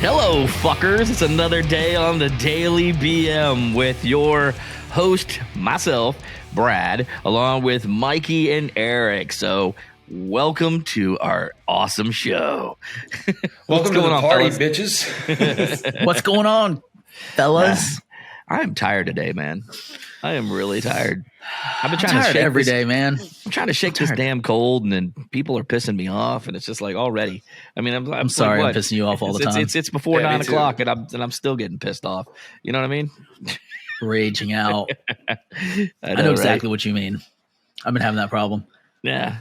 Hello, fuckers. It's another day on the Daily BM with your host, myself, Brad, along with Mikey and Eric. So, welcome to our awesome show. Welcome to the party, bitches. What's going on, fellas? I am tired today, man. I am really tired. I've been trying to shake every day, man. I'm trying to shake this damn cold, and then people are pissing me off, and it's just like already. I mean, I'm sorry, like, I'm pissing you off all the time. It's before 9 o'clock, and I'm still getting pissed off. You know what I mean? Raging out. I know exactly what you mean. I've been having that problem. Yeah.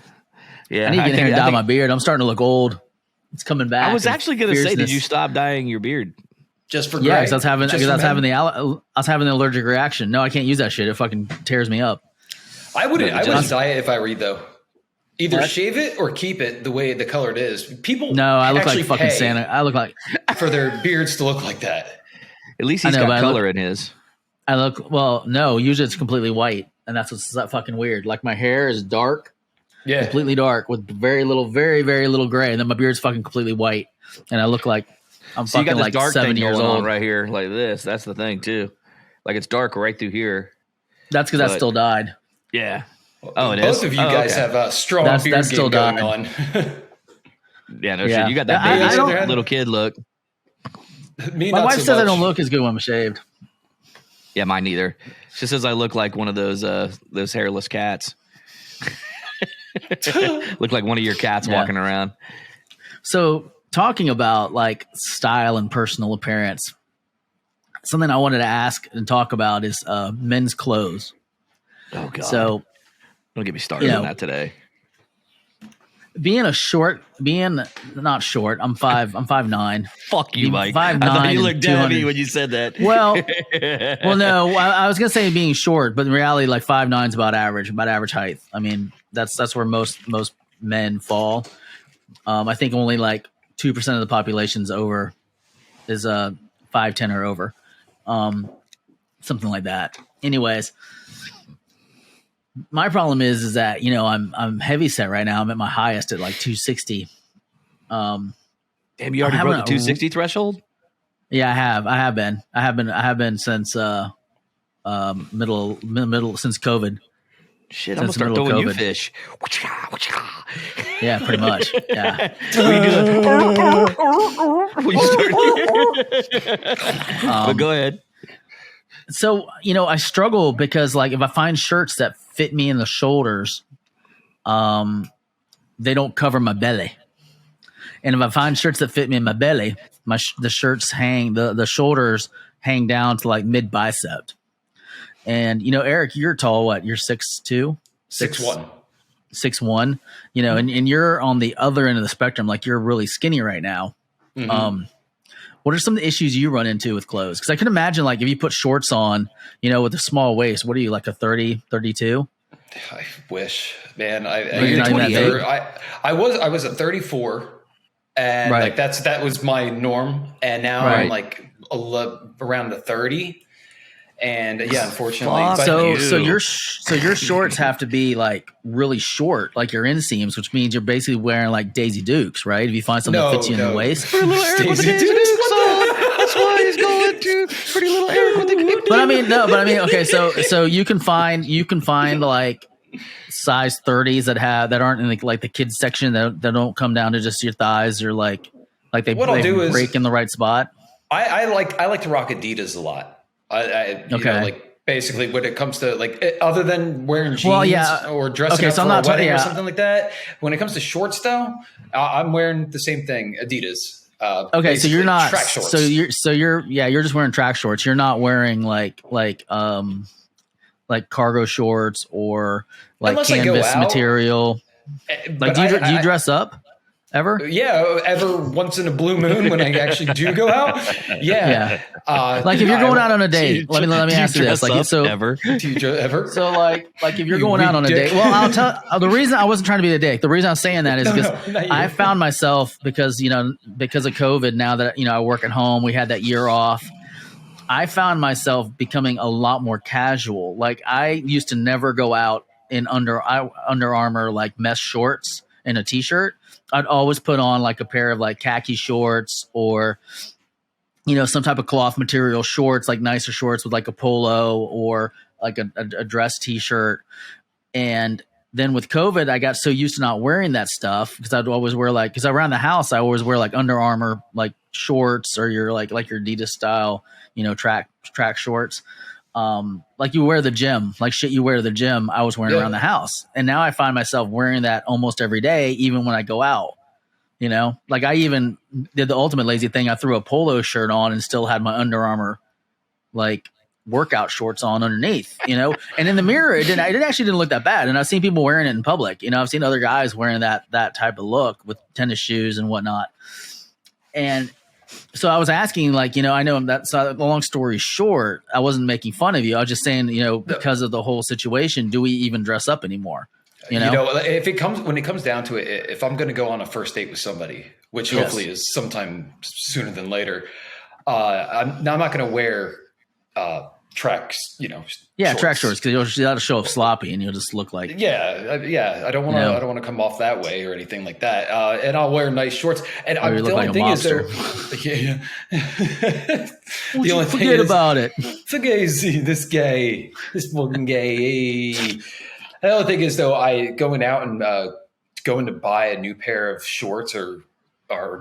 I need to get in here and dye my beard. I'm starting to look old. It's coming back. I was actually going to say, did you stop dyeing your beard? Just for because I was having the allergic reaction. No, I can't use that shit. It fucking tears me up. I wouldn't dye it if I read though. Either shave it or keep it the way the color it is. People I look like fucking Santa. I look like for their beards to look like that. At least he's got color in his. Usually it's completely white, and that's what's fucking weird. Like my hair is dark, completely dark with very very little gray, and then my beard's fucking completely white, and I look like I'm fucking like dark 7 years old right here, like this. That's the thing too. Like it's dark right through here. That's because I still dyed. Yeah. Oh, it is. Both of you guys have a strong beard game going on. Yeah, no shit. You got that baby little kid look. My wife says I don't look as good when I'm shaved. Yeah, mine neither. She says I look like one of those hairless cats. Look like one of your cats walking around. So, talking about like style and personal appearance, something I wanted to ask and talk about is men's clothes. Oh God! So don't get me started on that today. Being not short. I'm 5'9". Fuck you, Mike. 5'9". I thought you looked at me when you said that. Well, no. I was gonna say being short, but in reality, like 5'9" is about average height. I mean, that's where most men fall. I think only like 2% of the population's over is 5'10" or over, something like that. Anyways. My problem is that I'm heavy set right now. I'm at my highest at like 260. Damn, you already broke the 260 threshold? Yeah, I have been since middle since COVID. Shit, I'm gonna start throwing you fish. Yeah, pretty much. Yeah. But go ahead. So, I struggle because like if I find shirts that fit me in the shoulders, they don't cover my belly. And if I find shirts that fit me in my belly, the shirts the shoulders hang down to like mid bicep. And, Eric, you're tall. What? You're 6'2"? 6'1". 6'1". And you're on the other end of the spectrum. Like you're really skinny right now. Mm-hmm. What are some of the issues you run into with clothes? Because I can imagine, like, if you put shorts on, with a small waist, what are you, like a 30, 32? I wish, man. You're not even that big. I was at 34, and like that was my norm, and now I'm like around the 30. And yeah, unfortunately, so your shorts have to be like really short, like your inseams, which means you're basically wearing like Daisy Dukes, right? If you find something that fits you in the waist, Daisy Dukes on. That's why he's going to Pretty Little Eric with the. But I mean, okay, so you can find like size 30s that aren't in like the kids section that don't come down to just your thighs or like they break in the right spot. I like to rock Adidas a lot. Like basically when it comes to like other than wearing jeans or dressing up for a wedding or something like that. When it comes to shorts, though, I'm wearing the same thing, Adidas. Okay, so you're not track shorts. So you're just wearing track shorts. You're not wearing like cargo shorts or like unless canvas material. Like do you dress up? Ever? Yeah, ever once in a blue moon when I actually do go out. Yeah. Like if you're going out on a date, let me ask you this. Like ever? Do you ever? So like if you're going out on a date, well, I'll tell the reason I wasn't trying to be a dick. The reason I'm saying that is because I found myself because of COVID. Now that I work at home, we had that year off. I found myself becoming a lot more casual. Like I used to never go out in Under Armour like mesh shorts and a t-shirt. I'd always put on like a pair of like khaki shorts or some type of cloth material shorts, like nicer shorts with like a polo or like a dress t-shirt. And then with COVID, I got so used to not wearing that stuff because I'd always wear because around the house, I always wear like Under Armour, like shorts or your like your Adidas style, track shorts. Like you wear the gym, like shit you wear to the gym, I was wearing around the house. And now I find myself wearing that almost every day, even when I go out. Like I even did the ultimate lazy thing. I threw a polo shirt on and still had my Under Armour like workout shorts on underneath, and in the mirror, it actually didn't look that bad. And I've seen people wearing it in public. I've seen other guys wearing that type of look with tennis shoes and whatnot. And so I was asking, I know that's a long story short. I wasn't making fun of you. I was just saying, because of the whole situation, do we even dress up anymore? When it comes down to it, if I'm going to go on a first date with somebody, which hopefully is sometime sooner than later, I'm not going to wear tracks, shorts. Track shorts, because that'll show up sloppy and you'll just look like I don't want to come off that way or anything like that. And I'll wear nice shorts. And the only thing is there, the only thing is about it. This fucking gay. The other thing is, though, going out and going to buy a new pair of shorts or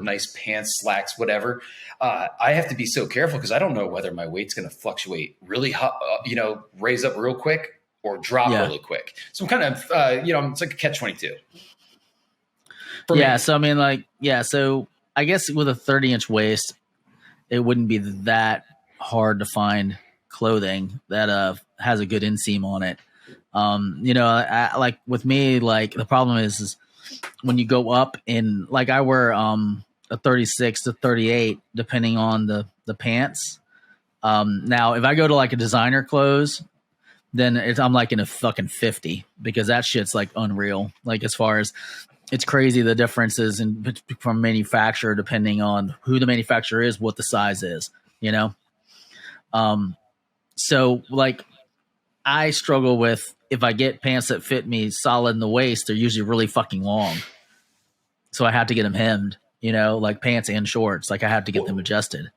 nice pants, slacks, whatever. I have to be so careful because I don't know whether my weight's going to fluctuate really hot, raise up real quick or drop really quick. So I'm kind of, it's like a catch-22. So I mean, so I guess with a 30-inch waist, it wouldn't be that hard to find clothing that has a good inseam on it. Like with me, like the problem is when you go up in, like I wear a 36 to 38 depending on the pants. Now if I go to like a designer clothes, then I'm like in a fucking 50 because that shit's like unreal. Like as far as it's crazy the differences from manufacturer depending on who the manufacturer is, what the size is, so like I struggle with, if I get pants that fit me solid in the waist, they're usually really fucking long. So I have to get them hemmed, like pants and shorts. Like I have to get them adjusted.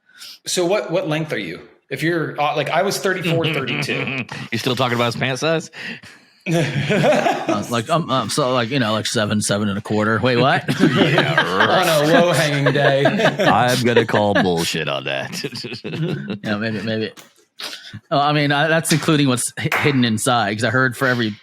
So what length are you? If you're I was 34, 32. You still talking about his pant size? Like 7.25. Wait, what? Yeah, right. On a low hanging day. I'm gonna call bullshit on that. Maybe. I mean, that's including what's hidden inside. Because I heard for every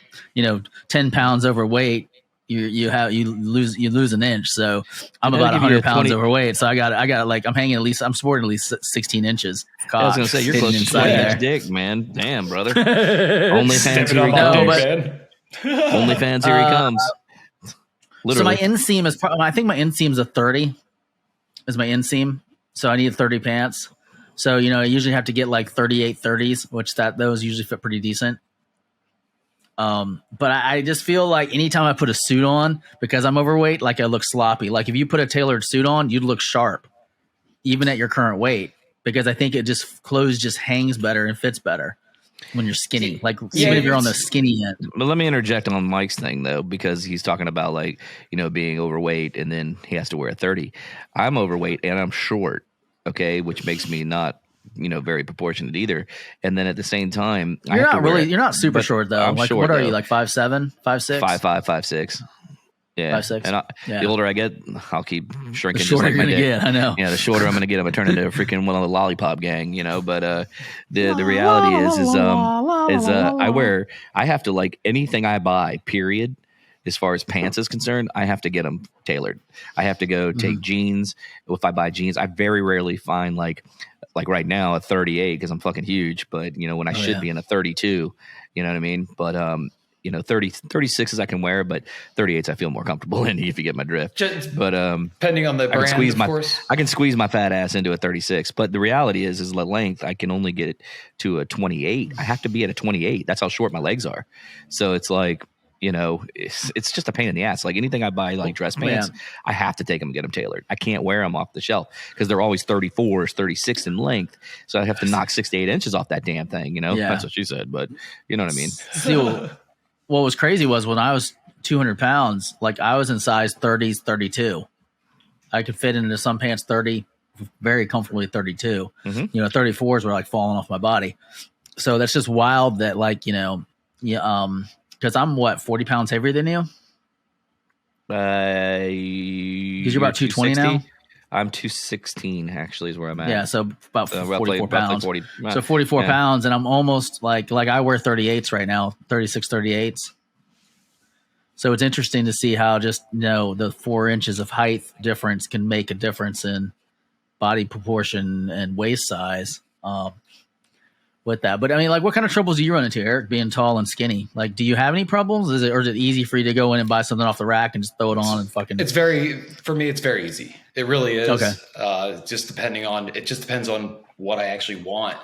10 pounds overweight, you lose an inch. So I'm about 100 pounds overweight. So I got I'm sporting at least 16 inches. I was gonna say you're close to 20-inch dick, man. Damn, brother. OnlyFans here he comes. OnlyFans here he comes. Literally. So my inseam is I think my inseam's a 30. Is my inseam? So I need 30 pants. So, I usually have to get like 38 30s, which those usually fit pretty decent. But I just feel like anytime I put a suit on, because I'm overweight, like I look sloppy. Like if you put a tailored suit on, you'd look sharp, even at your current weight, because I think clothes just hangs better and fits better when you're skinny. Like even if you're on the skinny end. But let me interject on Mike's thing though, because he's talking about being overweight and then he has to wear a 30. I'm overweight and I'm short. Okay, which makes me not, very proportionate either. And then at the same time, you're not super short though. I'm short, what are though. you, like 5'7", 5'6"? 5'5", 5'6". Yeah, 5'6". And the older I get, I'll keep shrinking. The shorter you're gonna get, I know. Yeah, the shorter I'm gonna get, I'm gonna turn into a freaking one of the lollipop gang, But the reality is I have to, like, anything I buy, period. As far as pants is concerned, I have to get them tailored. I have to go take jeans. If I buy jeans, I very rarely find like right now a 38 because I'm fucking huge. But when I should be in a 32, you know what I mean? But 36s I can wear, but 38s I feel more comfortable in, if you get my drift. But depending on the brand, of course. I can squeeze my fat ass into a 36. But the reality is the length, I can only get it to a 28. I have to be at a 28. That's how short my legs are. So it's like, it's just a pain in the ass. Like anything I buy, like dress pants, I have to take them and get them tailored. I can't wear them off the shelf because they're always 34s, 36 in length. So I have to knock 6 to 8 inches off that damn thing. That's what she said, but you know what I mean? See, what was crazy was when I was 200 pounds, like I was in size 30s, 32. I could fit into some pants 30, very comfortably at 32. 34s were like falling off my body. So that's just wild that because I'm 40 pounds heavier than you. Because you're about 220 now. I'm 216 actually is where I'm at. Yeah, so about 44 pounds. Roughly 40, so 44 pounds, and I'm almost like I wear 38s right now, 36, 38s. So it's interesting to see how just the 4 inches of height difference can make a difference in body proportion and waist size. With that, but I mean, like, what kind of troubles do you run into, Eric, being tall and skinny? Like, do you have any problems? Is it easy for you to go in and buy something off the rack and just throw it on and fucking? For me, it's very easy. It really is. Okay. It just depends on what I actually want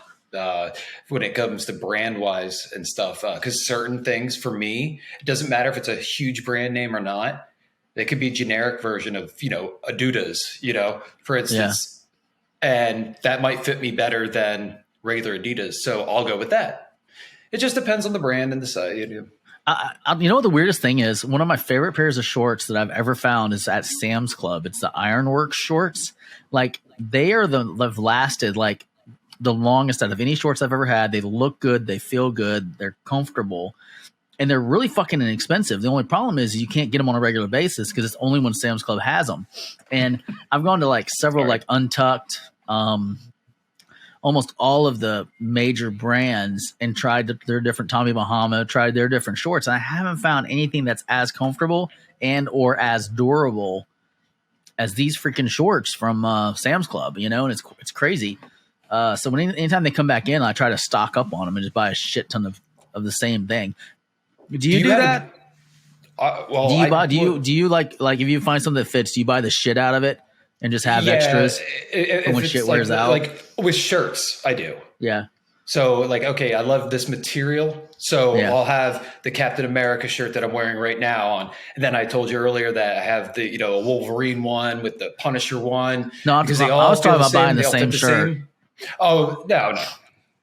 when it comes to brand wise and stuff. Because certain things for me, it doesn't matter if it's a huge brand name or not. It could be a generic version of Adidas, for instance, and that might fit me better than regular Adidas, so I'll go with that. It just depends on the brand and the size. You know what the weirdest thing is? One of my favorite pairs of shorts that I've ever found is at Sam's Club. It's the Ironworks shorts. Like, they are have lasted like the longest out of any shorts I've ever had. They look good, they feel good, they're comfortable, and they're really fucking inexpensive. The only problem is you can't get them on a regular basis because it's only when Sam's Club has them. And I've gone to like several like Untucked, almost all of the major brands and tried their different Tommy Bahama, tried their different shorts. And I haven't found anything that's as comfortable and or as durable as these freaking shorts from Sam's Club, and it's crazy. So anytime they come back in, I try to stock up on them and just buy a shit ton of the same thing. Do you do that? Do you like if you find something that fits, do you buy the shit out of it? And just have extras when shit wears out? Like with shirts, I do. Yeah. So like, okay, I love this material. So I'll have the Captain America shirt that I'm wearing right now on. And then I told you earlier that I have the, a Wolverine one with the Punisher one. No, I was talking about buying the same shirt. Oh, no.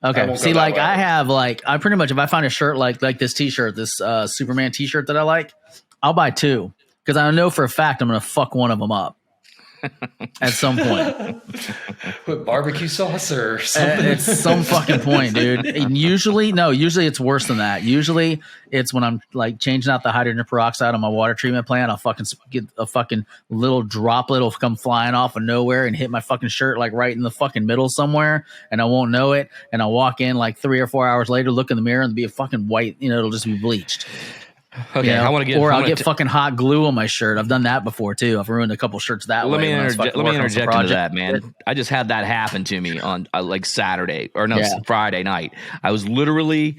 Okay. See, like I pretty much, if I find a shirt like this t-shirt, this Superman t-shirt that I like, I'll buy 2 because I know for a fact I'm going to fuck one of them up. At some point. With barbecue sauce or something? It's some fucking point, dude. And usually it's worse than that. Usually it's when I'm like changing out the hydrogen peroxide on my water treatment plant. I'll fucking get a fucking little droplet will come flying off of nowhere and hit my fucking shirt like right in the fucking middle somewhere, and I won't know it. And I'll walk in like 3 or 4 hours later, look in the mirror, and be a fucking white, it'll just be bleached. Okay, I'll get fucking hot glue on my shirt. I've done that before too. I've ruined a couple shirts that way. Let me interject into that, man. I just had that happen to me on like Friday night. I was literally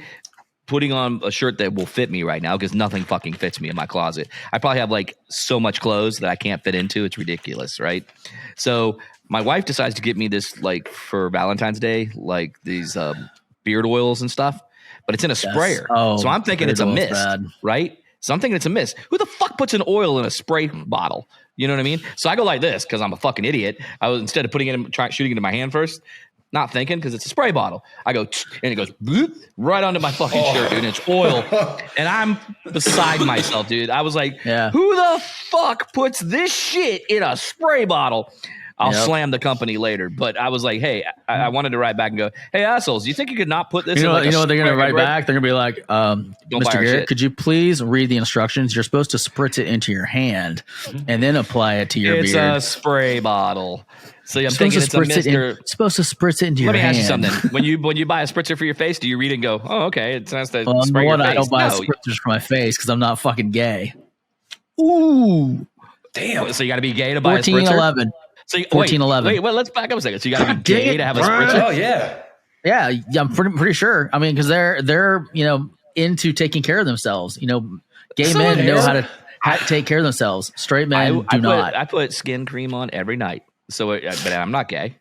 putting on a shirt that will fit me right now because nothing fucking fits me in my closet. I probably have like so much clothes that I can't fit into. It's ridiculous, right? So my wife decides to get me this like for Valentine's Day, like these beard oils and stuff. But it's in a sprayer. So I'm thinking it's a mist, right? So I'm thinking it's a mist. Who the fuck puts an oil in a spray bottle? You know what I mean? So I go like this because I'm a fucking idiot. I was, instead of putting it in, shooting it in my hand first, not thinking because it's a spray bottle. I go, and it goes bloop, right onto my fucking shirt, dude. And it's oil. And I'm beside myself, dude. I was like, who the fuck puts this shit in a spray bottle? I'll slam the company later. But I was like, hey, I wanted to write back and go, hey, assholes, you think you could not put this in like what they're going to write back? They're going to be like, Mr. Garrett, could you please read the instructions? You're supposed to spritz it into your hand and then apply it to your beard. It's a spray bottle. So I'm thinking it's a mister. Supposed to spritz it into your hand. Let me ask you something. When you buy a spritzer for your face, do you read it and go, oh, okay, it's nice to spray your face? I don't buy spritzers for my face because I'm not fucking gay. Ooh. Damn. So you got to be gay to buy a spritzer? 1411. So 1411. Wait, let's back up a second. So you got to be gay to have a spritzer? Oh yeah. Yeah, I'm pretty sure. I mean, because they're into taking care of themselves. Gay men know how to take care of themselves. Straight men do not. I put skin cream on every night. So, but I'm not gay.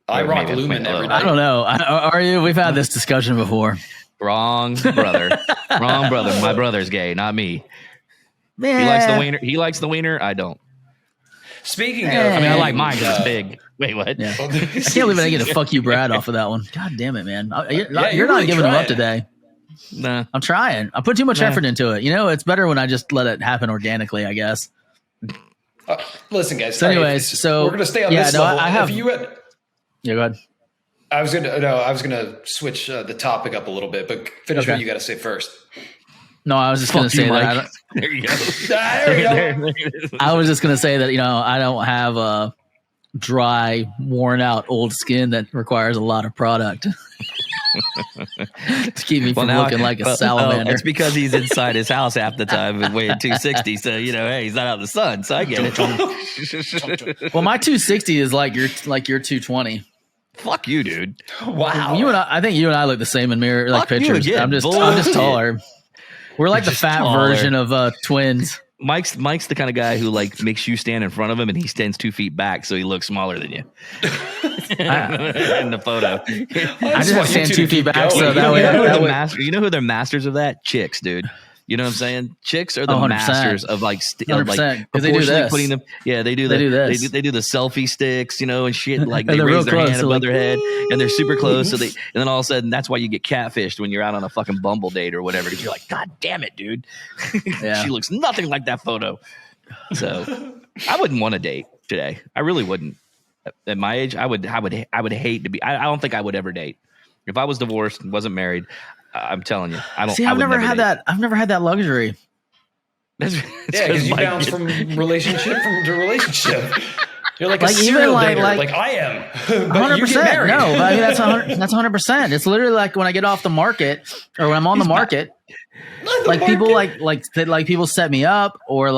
I rock Lumen every night. I don't know. Are you? We've had this discussion before. Wrong brother. Wrong brother. My brother's gay, not me. Man. He likes the wiener. He likes the wiener. I don't. Speaking of, I like mine because it's big. Wait, what? Yeah. I can't believe I get a fuck you, Brad, off of that one. God damn it, man! You're not really giving them up today. Nah, I'm trying. I put too much effort into it. It's better when I just let it happen organically, I guess. Listen, guys. So, anyways, we're gonna stay on this level. I have. If you had, yeah, go ahead. I was gonna switch the topic up a little bit, but finish what you got to say first. No, I was just going to say that. There you go. There you go. I was just going to say that I don't have a dry, worn out, old skin that requires a lot of product to keep me from looking like a salamander. It's because he's inside his house half the time and weighing 260. So hey, he's not out in the sun. So I get it. Well, my 260 is like your 220. Fuck you, dude. Wow. I think you and I look the same in mirror pictures. I'm just taller. We're like the fat version of twins. Mike's the kind of guy who makes you stand in front of him and he stands 2 feet back so he looks smaller than you. In the photo. I just stand 2 feet back so that way. You know who they're masters of that? Chicks, dude. You know what I'm saying? Chicks are the 100%. Masters of 100%, because they do this. Putting them. Yeah, they do that. They do the selfie sticks, and shit. They raise their hand above their head, and they're super close. And then all of a sudden, that's why you get catfished when you're out on a fucking Bumble date or whatever. Because you're like, God damn it, dude. Yeah. She looks nothing like that photo. So I wouldn't want to date today. I really wouldn't. At my age, I would hate to be. I don't think I would ever date. If I was divorced and wasn't married, I'm telling you, I don't. See, I've never had that. I've never had that luxury. Because you bounce from relationship to relationship. You're like a serial dater, like I am. 100%. No, I mean that's 100%. It's literally like when I get off the market or when I'm on the market, people people set me up or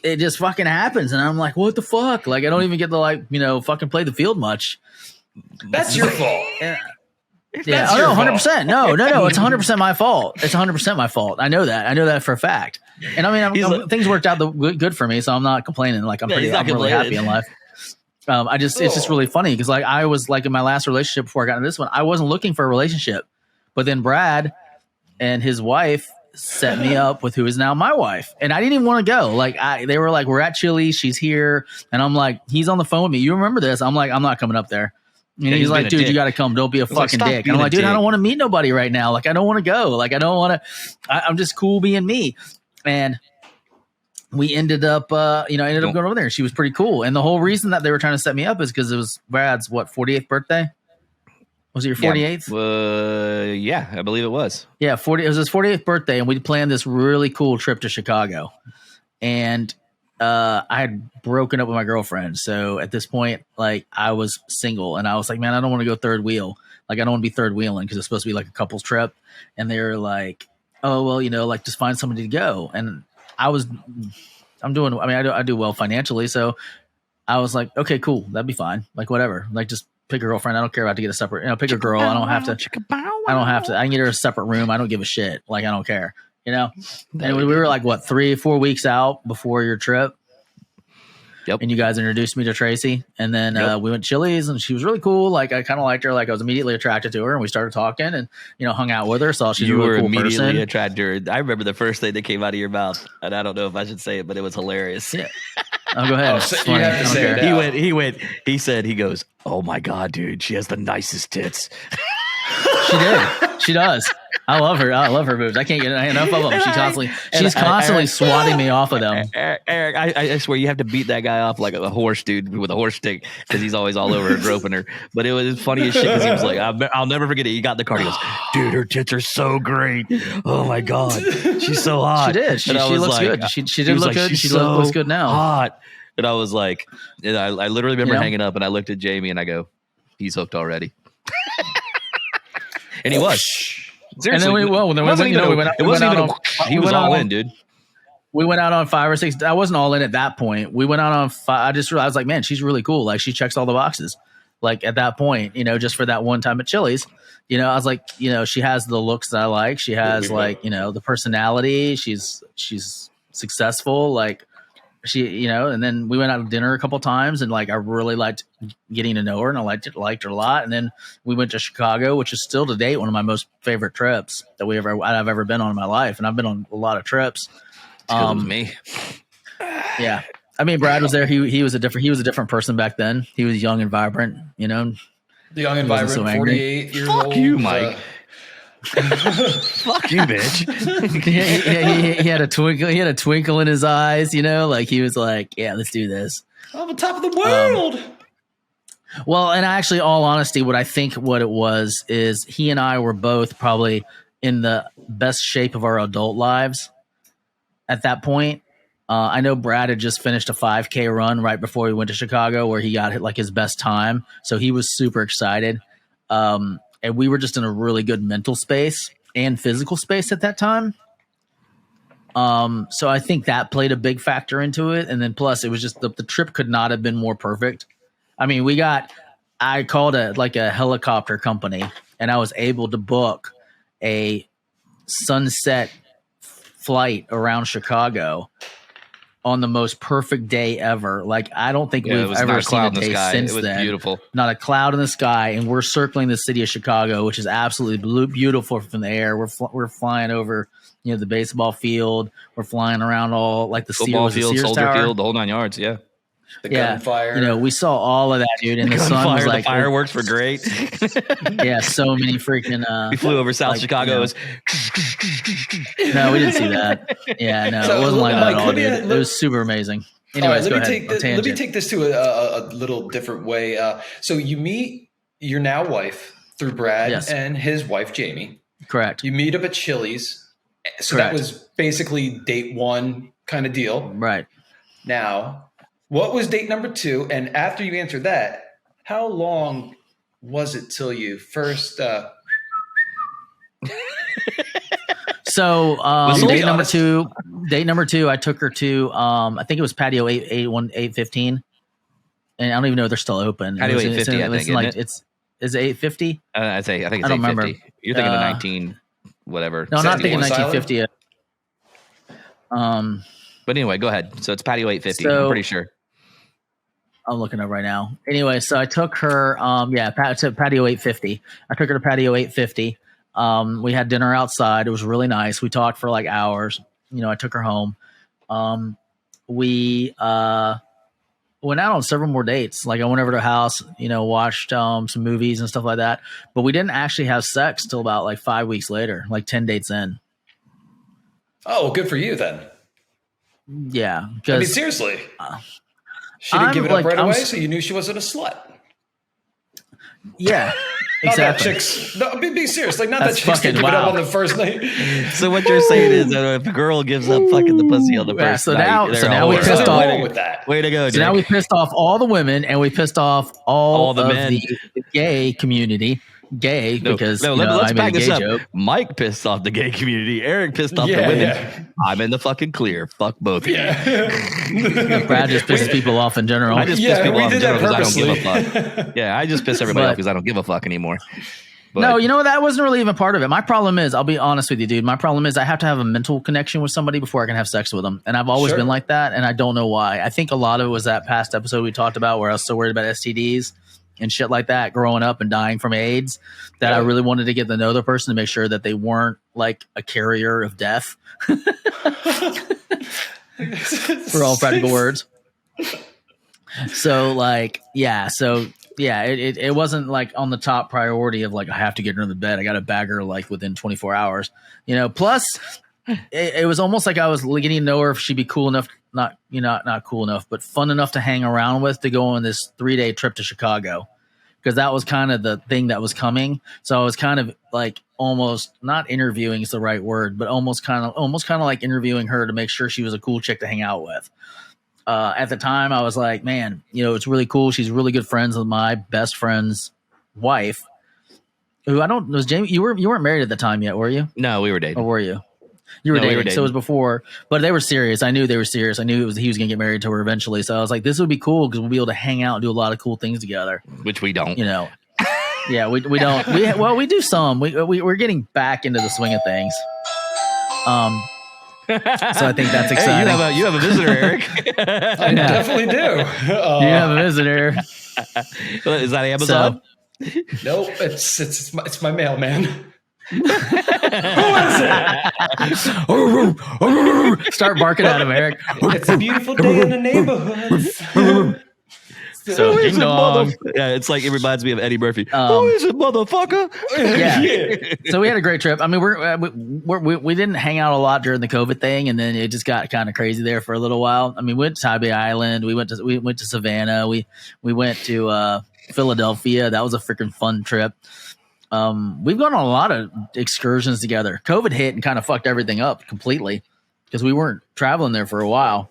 it just fucking happens, and I'm like, what the fuck? I don't even get to fucking play the field much. That's your fault. Yeah. Oh, no, 100%. No. It's 100% my fault. It's 100% my fault. I know that for a fact. And I mean, things worked out good for me, so I'm not complaining. I'm really happy in life. It's just really funny because I was in my last relationship before I got into this one, I wasn't looking for a relationship, but then Brad and his wife set me up with who is now my wife, and I didn't even want to go. They were like, we're at Chili's, she's here, and I'm like, he's on the phone with me. You remember this? I'm like, I'm not coming up there. And he's like, dude, you got to come. Don't be a fucking dick. And I'm like, dude, I don't want to meet nobody right now. I don't want to go. I don't want to. I'm just cool being me. And we ended up, going over there. She was pretty cool. And the whole reason that they were trying to set me up is because it was Brad's 48th birthday. Was it your 48th? Yeah, I believe it was. Yeah, It was his 48th birthday, and we planned this really cool trip to Chicago. And I had broken up with my girlfriend. So at this point, I was single and I was like, man, I don't want to go third wheel. I don't want to be third wheeling because it's supposed to be a couple's trip. And they were like, oh, well, just find somebody to go. And I do well financially. So I was like, okay, cool. That'd be fine. Whatever. Just pick a girlfriend. I don't care about to get a separate, pick a girl. I don't have to, I can get her a separate room. I don't give a shit. I don't care. And we were 3-4 weeks out before your trip. Yep. And you guys introduced me to Tracy. And then we went to Chili's and she was really cool. I kind of liked her. I was immediately attracted to her and we started talking and, hung out with her. Saw she's a really cool person. You were immediately attracted to her. I remember the first thing that came out of your mouth. And I don't know if I should say it, but it was hilarious. Yeah. Oh, go ahead. You have to say it. He goes, oh my God, dude, she has the nicest tits. She did. She does. I love her. I love her boobs. I can't get enough of them. She's constantly swatting me off of them. Eric, I swear you have to beat that guy off like a horse, dude, with a horse stick because he's always all over her, groping her. But it was funny as shit because he was like, I'll never forget it. He got in the car. He goes, dude, her tits are so great. Oh my God, she's so hot. She did. She looks good. She did look good. She looks good now. Hot. And I was like, I literally remember hanging up and I looked at Jamie and I go, he's hooked already. And he was. Seriously. And then he was all in, dude. We went out on 5 or 6. I wasn't all in at that point. We went out on 5. I just realized, man, she's really cool. She checks all the boxes. At that point, just for that one time at Chili's, I was like, she has the looks that I like. She has the personality. She's successful. She, and then we went out to dinner a couple times and I really liked getting to know her and I liked her a lot. And then we went to Chicago, which is still to date one of my most favorite trips that I've ever been on in my life. And I've been on a lot of trips. With me. Yeah. I mean, Brad was there. He was a different person back then. He was young and vibrant, The young and vibrant, 48 years old. Fuck you, Mike. Fuck you, bitch. he had a twinkle. He had a twinkle in his eyes. Like he was like, "Yeah, let's do this." On the top of the world. Well, and actually, all honesty, what it was is he and I were both probably in the best shape of our adult lives at that point. I know Brad had just finished a 5K run right before he went to Chicago where he got like his best time. So he was super excited. And we were just in a really good mental space and physical space at that time. So I think that played a big factor into it. And then plus it was just the trip could not have been more perfect. I mean, I called a helicopter company and I was able to book a sunset flight around Chicago on the most perfect day ever. Like, I don't think we've ever seen a day since then. Beautiful. Not a cloud in the sky. And we're circling the city of Chicago, which is absolutely beautiful from the air. We're flying over, the baseball field. We're flying around all like the football field, Soldier Tower. Field, the whole 9 yards. Yeah. The gunfire. We saw all of that, dude. And the sun was like, the fireworks were great. Yeah, so many freaking. We flew over South Chicago. No, we didn't see that. Yeah, no, it wasn't like that at all, dude. It was super amazing. Anyways, let me take this to a little different way. So you meet your now wife through Brad and his wife Jamie. Correct. You meet up at Chili's. So Correct. that was basically date one kind of deal. Right. Now, what was date number 2? And after you answered that, how long was it till you first? So date number two, I took her to I think it was Patio 815, and I don't even know if they're still open. Patio 850, I think. Is it 850? I think it's 850. I don't remember. You're thinking of 19 whatever. No, I'm not thinking 1950. But anyway, go ahead. So it's Patio 850. I'm pretty sure. I'm looking up right now. Anyway, so I took her, to Patio 850. I took her to Patio 850. We had dinner outside. It was really nice. We talked for like hours. I took her home. We went out on several more dates. Like I went over to her house, watched some movies and stuff like that. But we didn't actually have sex till about like 5 weeks later, like 10 dates in. Oh, well, good for you then. Yeah. I mean, seriously. She didn't give it up right away, so you knew she wasn't a slut. Yeah. Exactly. No, be serious. Like, not that chicks didn't give it up on the first night. So what you're saying is that if a girl gives up fucking the pussy on the first night, now we pissed off with that. Way to go, Jake. So now we pissed off all the women and we pissed off all the men. The gay community. Because let's back this up. Joke. Mike pissed off the gay community. Eric pissed off the women. Yeah. I'm in the fucking clear. Fuck both of you. Brad just pisses people off in general. I just piss people off in general because I don't give a fuck. Yeah, I just piss everybody off because I don't give a fuck anymore. But, no, that wasn't really even part of it. My problem is, I'll be honest with you, dude. My problem is I have to have a mental connection with somebody before I can have sex with them. And I've always been like that. And I don't know why. I think a lot of it was that past episode we talked about where I was so worried about STDs and shit like that growing up and dying from AIDS that I really wanted to get to know the person to make sure that they weren't like a carrier of death for all practical words. So it wasn't like on the top priority of like, I have to get her in the bed. I got to bag her like within 24 hours, plus it was almost like I was getting to know her if she'd be cool enough, not cool enough, but fun enough to hang around with to go on this 3-day trip to Chicago. Because that was kind of the thing that was coming. So I was kind of like almost not interviewing is the right word, but almost kind of like interviewing her to make sure she was a cool chick to hang out with. At the time I was like, man, it's really cool. She's really good friends with my best friend's wife, who was Jamie. You weren't married at the time yet, were you? No, we were dating. Or were you? You were dating. So it was before, but they were serious. I knew they were serious. I knew he was going to get married to her eventually. So I was like, this would be cool because we'll be able to hang out and do a lot of cool things together. Which we don't. Yeah, we don't. We do some. We're getting back into the swing of things. So I think that's exciting. Hey, you have a visitor, Eric. I definitely do. You have a visitor. Is that Amazon? Nope, it's my mailman. Who is it? Start barking at him, Eric. It's a beautiful day in the neighborhood. So ding dong. Yeah, it's like it reminds me of Eddie Murphy. Who is it, motherfucker? Yeah. So we had a great trip. I mean, we didn't hang out a lot during the COVID thing, and then it just got kind of crazy there for a little while. I mean, we went to Tybee Island. We went to Savannah. We went to Philadelphia. That was a freaking fun trip. We've gone on a lot of excursions together. COVID hit and kind of fucked everything up completely because we weren't traveling there for a while.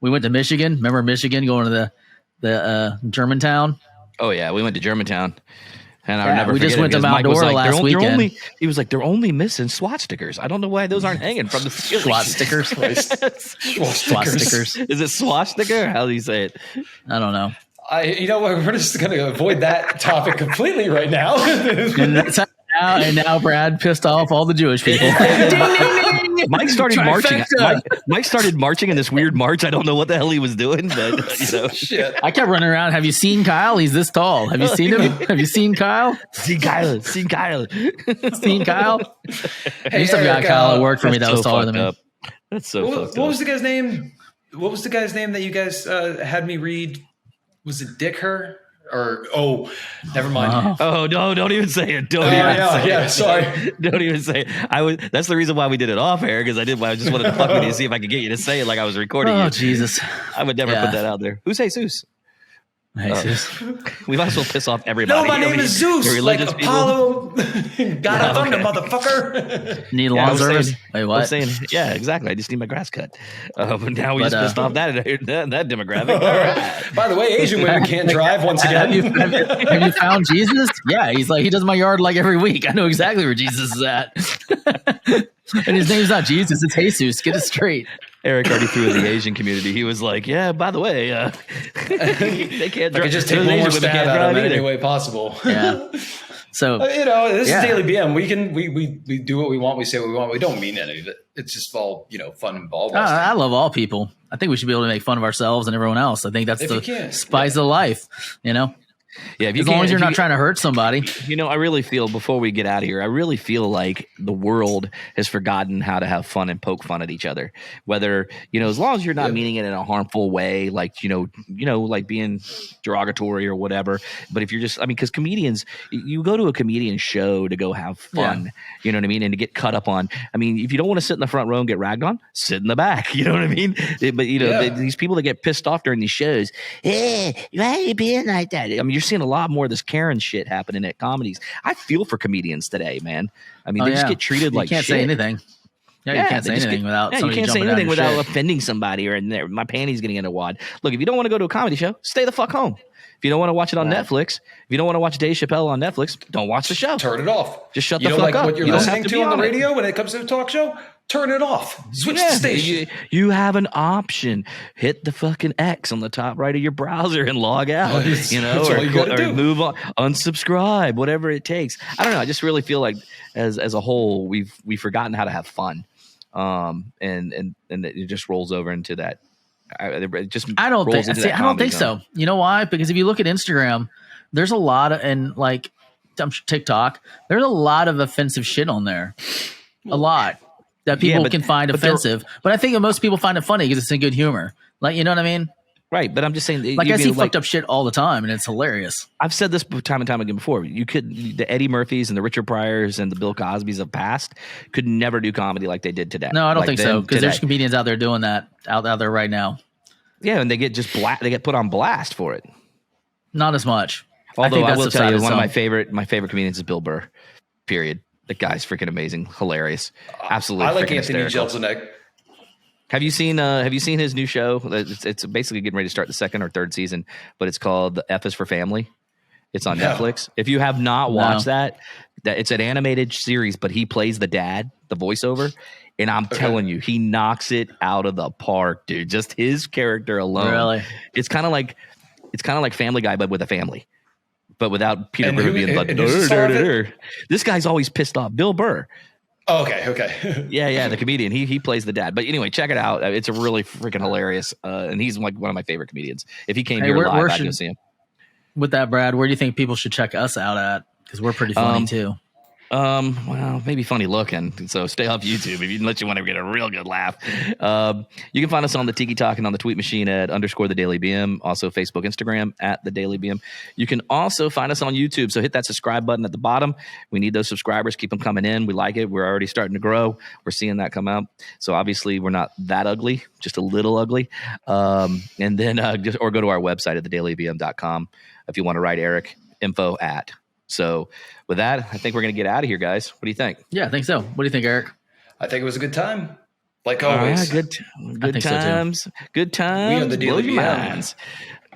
We went to Michigan. Remember Michigan going to the Germantown? Oh yeah, we went to Germantown, and I'll never. We forget just went to Mount Dora last weekend. He was like, they're only missing SWAT stickers. I don't know why those aren't hanging from the ceiling. SWAT stickers. SWAT stickers. Is it SWAT sticker? How do you say it? I don't know. We're just going to avoid that topic completely right now. And now Brad pissed off all the Jewish people. Ding, ding, ding. Mike started marching. Mike started marching in this weird march. I don't know what the hell he was doing, but Shit. I kept running around. Have you seen Kyle? He's this tall. Have you seen him? Have you seen Kyle? Seen Kyle. Seen Kyle? I used to have Eric, Kyle at work for me that was taller than me. That's so fucked up. What was the guy's name? What was the guy's name that you guys had me read? Was it Dick Her? Or never mind. Oh no! Don't even say it. Don't even say it. Sorry. Don't even say it. That's the reason why we did it off air because I just wanted to fuck with you, see if I could get you to say it like I was recording you. Oh Jesus! I would never put that out there. Who's Jesus? Jesus. We might as well piss off everybody. No, my name is Zeus. Like Apollo. God of thunder, motherfucker. Need lawn service? Wait, what? I'm saying, yeah, exactly. I just need my grass cut. But now we just pissed off that demographic. All right. By the way, Asian women can't drive once again. Have you found Jesus? Yeah, he does my yard like every week. I know exactly where Jesus is at. And his name's not Jesus, it's Jesus. Get it straight. Eric already threw in the Asian community. He was like, yeah, by the way, they can't drive. I could just take one more stab out of it any way possible. Yeah. So, this is Daily BM. We do what we want. We say what we want. We don't mean any of it. It's just all, fun and ball busting. I love all people. I think we should be able to make fun of ourselves and everyone else. I think that's the spice of life, Yeah, as long as you're not trying to hurt somebody. I really feel, before we get out of here, I really feel like the world has forgotten how to have fun and poke fun at each other. Whether, as long as you're not meaning it in a harmful way, like, like being derogatory or whatever. But if you're just, because comedians, you go to a comedian show to go have fun, you know what I mean? And to get cut up on. If you don't want to sit in the front row and get ragged on, sit in the back, you know what I mean? But, these people that get pissed off during these shows, why are you being like that? You're seeing a lot more of this Karen shit happening at comedies. I feel for comedians today, man. They just get treated like shit. You can't say anything. Yeah, you can't say anything without you can't say anything without offending somebody or my panties getting in a wad. Look, if you don't want to go to a comedy show, stay the fuck home. If you don't want to watch it on Netflix, if you don't want to watch Dave Chappelle on Netflix, don't watch the show. Turn it off. Just shut the fuck up. What you're listening to on the radio when it comes to a talk show? Turn it off. Switch the station. You have an option. Hit the fucking X on the top right of your browser and log out. Or move on, unsubscribe, whatever it takes. I don't know. I just really feel like as a whole, we've forgotten how to have fun, and it just rolls over into that. I don't think so. You know why? Because if you look at Instagram, there's a lot of, and like TikTok, there's a lot of offensive shit on there. A lot that people can find offensive. But I think that most people find it funny because it's in good humor. Like, you know what I mean? Right, but I'm just saying. I see fucked up shit all the time, and it's hilarious. I've said this time and time again before. The Eddie Murphys and the Richard Pryors and the Bill Cosbys of past could never do comedy like they did today. No, I don't think so, because there's comedians out there doing that out there right now. Yeah, and they get they get put on blast for it. Not as much. Although I will tell you, one of my favorite comedians is Bill Burr. Period. The guy's freaking amazing, hilarious, absolutely. I like Anthony Jeselnik. Have you seen his new show? It's basically getting ready to start the second or third season, but it's called The F is for Family. It's on Netflix. If you have not watched that it's an animated series, but he plays the dad, the voiceover, and I'm telling you, he knocks it out of the park, dude. Just his character alone. Really? It's kind of like Family Guy, but with a family. But without Peter Burr being like, this guy's always pissed off. Bill Burr. Oh, okay. Yeah, the comedian. He plays the dad. But anyway, check it out. It's a really freaking hilarious. And he's like one of my favorite comedians. If he came here live, I'd go see him. With that, Brad, where do you think people should check us out at? Because we're pretty funny too. Well, maybe funny looking. So stay off YouTube unless you want to get a real good laugh. You can find us on the Tiki Talk and on the tweet machine at _ the Daily BM. Also Facebook, Instagram at the Daily BM. You can also find us on YouTube. So hit that subscribe button at the bottom. We need those subscribers. Keep them coming in. We like it. We're already starting to grow. We're seeing that come out. So obviously we're not that ugly, just a little ugly. And then or go to our website at thedailybm.com if you want to write Eric info at. So with that, I think we're going to get out of here, guys. What do you think? Yeah, I think so. What do you think, Eric? I think it was a good time. Like always. Good times. So good times. We are the Daily BM.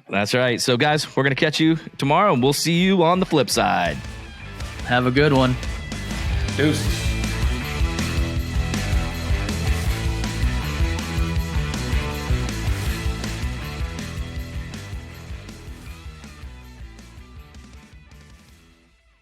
That's right. So guys, we're going to catch you tomorrow and we'll see you on the flip side. Have a good one. Deuces.